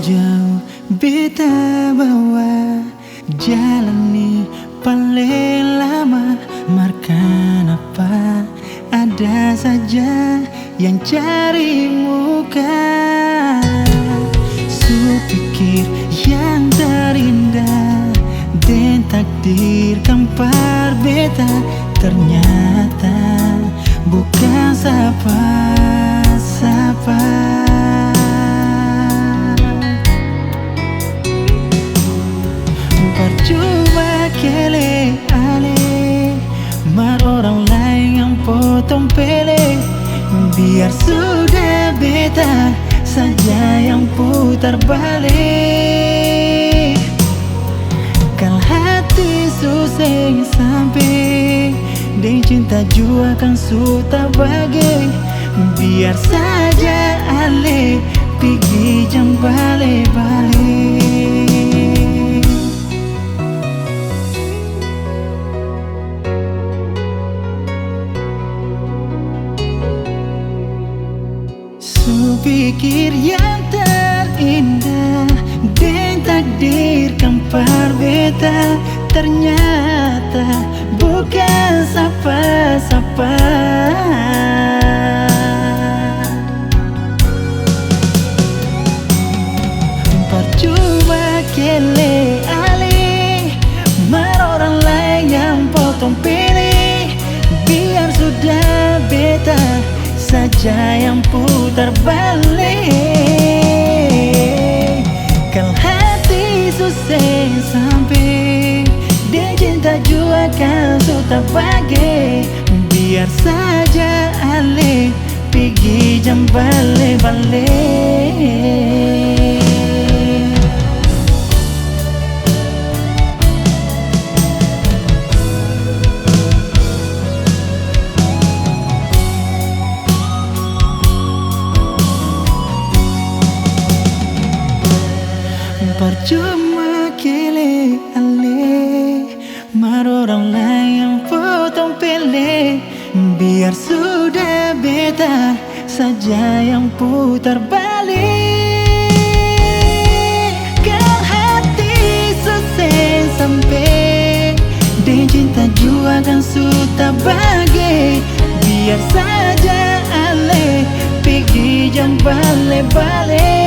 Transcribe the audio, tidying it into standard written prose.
jauh beta bawa jalani paling lama. Markan apa ada saja yang cari muka. Supikir yang terindah dan takdir kampar beta, ternyata bukan siapa-siapa. Percuma kele ale mar orang lain yang potong pele. Biar sudah beta saja yang putar balik. Kal hati susah sampai dan cinta jua kan suta bagai. Biar saja ale pergi jam balik-balik. Supikir yang terindah dan takdir kampar beta, ternyata bukan siapa-siapa. Percuma kele alih mar orang lain yang potong pilih. Biar sudah beta saja yang putar balik. Kal hati susah sampai dia cinta jua kan suta bagai. Biar saja ale pergi jam balik-balik. Percuma kele ale mar orang lain yang potong pele. Biar sudah beta saja yang putar balik. Kal hati susah sampai dan cinta jua kan suta bagai. Biar saja ale pergi jam balik-balik.